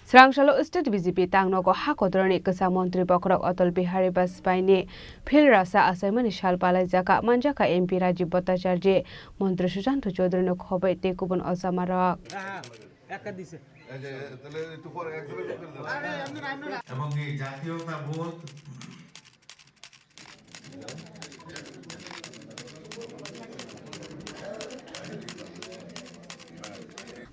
Srangsalo State BJP Tangnogo Hakodroni Kasa Montri Bokrok Otol Bihari Baspaini Phil Rasa Asaimani Shalpalai Jaka Manjaka MP Rajiv Bhattacharya Montri Sujanto Chaudhary Khobai Tekubon Osamarak এবং এই জাতীয়তাবোধ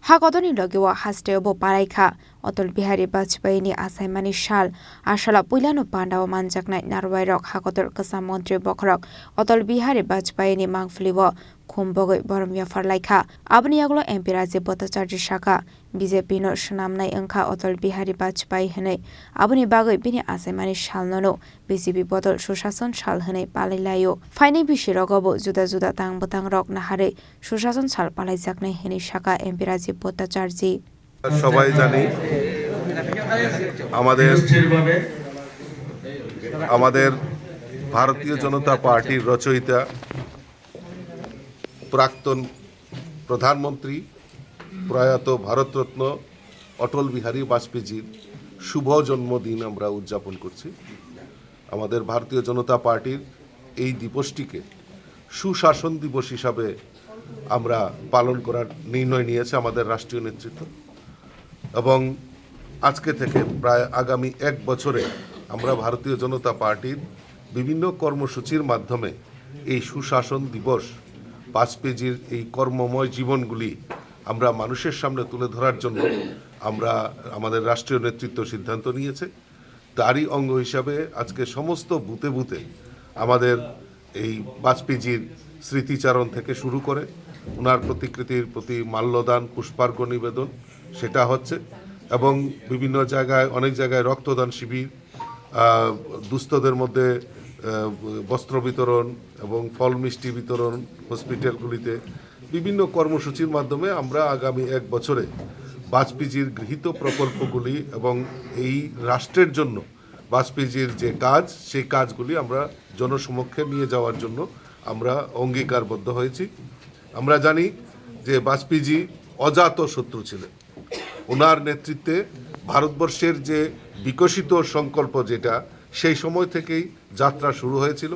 Hakodoni logewa hasteo palaikha Otol Bihari Bajpayini Asaimani Shal Ashala Puilano Pandawa Manjaknai Narwairok Hakodor Kasa Montri Bokrok Otol Bihari Bajpayini Mangfliwo Khumbogoi Boromia Farlaikha Abni Aglo MP Rajiv Bhattacharya Shaka BJP no Shnamnai Angkha Otol Bihari Bajpayi Hanai Abni Bagoi Bini Asaimani Shal Nono BJP Bodol Sushason Shal Hanai Palailayo Faini Bishirogobo Juda Juda Tang Botang Rok Nahare Sushason Shal Palaijaknai Hanai Shaka MP Rajiv Bhattacharya সবাই জানি আমাদের ভারতীয় জনতা পার্টির রচয়িতা প্রাক্তন প্রধানমন্ত্রী প্রয়াত ভারতরত্ন অটল বিহারী বাজপেয়ীজির শুভ জন্মদিন আমরা উদযাপন করছি। আমাদের ভারতীয় জনতা পার্টির এই দিবসটিকে সুশাসন দিবস হিসাবে আমরা পালন করার নির্ণয় নিয়েছে আমাদের রাষ্ট্রীয় নেতৃত্ব এবং আজকে থেকে প্রায় আগামী এক বছরে আমরা ভারতীয় জনতা পার্টির বিভিন্ন কর্মসূচির মাধ্যমে এই সুশাসন দিবস বাজপেয়ীজির এই কর্মময় জীবনগুলি আমরা মানুষের সামনে তুলে ধরার জন্য আমরা আমাদের রাষ্ট্রীয় নেতৃত্ব সিদ্ধান্ত নিয়েছে। তারই অঙ্গ হিসাবে আজকে সমস্ত বুথে বুথে আমাদের এই বাজপেয়ীজির স্মৃতিচারণ থেকে শুরু করে ওনার প্রতিকৃতির প্রতি মাল্যদান পুষ্পার্ঘ্য নিবেদন সেটা হচ্ছে এবং বিভিন্ন জায়গায় অনেক জায়গায় রক্তদান শিবির, দুস্থদের মধ্যে বস্ত্র বিতরণ এবং ফল মিষ্টি বিতরণ হসপিটালগুলিতে বিভিন্ন কর্মসূচির মাধ্যমে আমরা আগামী এক বছরে বাজপেয়ীজির গৃহীত প্রকল্পগুলি এবং এই রাষ্ট্রের জন্য বাজপেয়ীজির যে কাজ সেই কাজগুলি আমরা জনসমক্ষে নিয়ে যাওয়ার জন্য আমরা অঙ্গীকারবদ্ধ হয়েছি। আমরা জানি যে বাজপেয়ীজি অজাত শত্রু ছিলেন। ওনার নেতৃত্বে ভারতবর্ষের যে বিকশিত সংকল্প যেটা সেই সময় থেকেই যাত্রা শুরু হয়েছিল।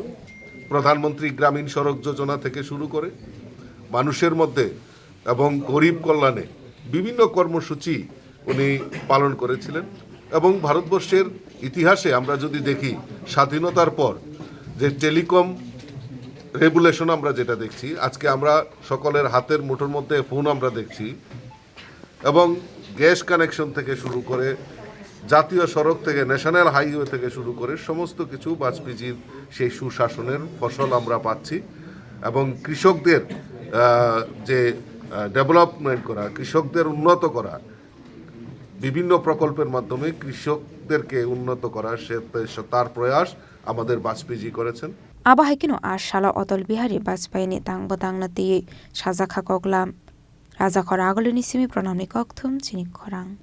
প্রধানমন্ত্রী গ্রামীণ সড়ক যোজনা থেকে শুরু করে মানুষের মধ্যে এবং গরিব কল্যাণে বিভিন্ন কর্মসূচি উনি পালন করেছিলেন এবং ভারতবর্ষের ইতিহাসে আমরা যদি দেখি স্বাধীনতার পর যে টেলিকম রেগুলেশন আমরা যেটা দেখছি, আজকে আমরা সকলের হাতের মুঠোর মধ্যে ফোন আমরা দেখছি এবং গ্যাস কানেকশন থেকে শুরু করে জাতীয় সড়ক থেকে ন্যাশনাল হাইওয়ে থেকে শুরু করে সমস্ত কিছু বাজপেয়ীজির সেই সুশাসনের ফসল আমরা পাচ্ছি এবং কৃষকদের যে ডেভেলপমেন্ট করা, কৃষকদের উন্নত করা, বিভিন্ন প্রকল্পের মাধ্যমে কৃষকদেরকে উন্নত করা তার প্রয়াস আমাদের বাজপেয়ীজি করেছেন। Abahikino Ashala Otol Bihari Bajpayini Tangbotangna Ti Shazakha Koglam Raja Khoragolini Simi Pronamni Kokthum Chini Khorang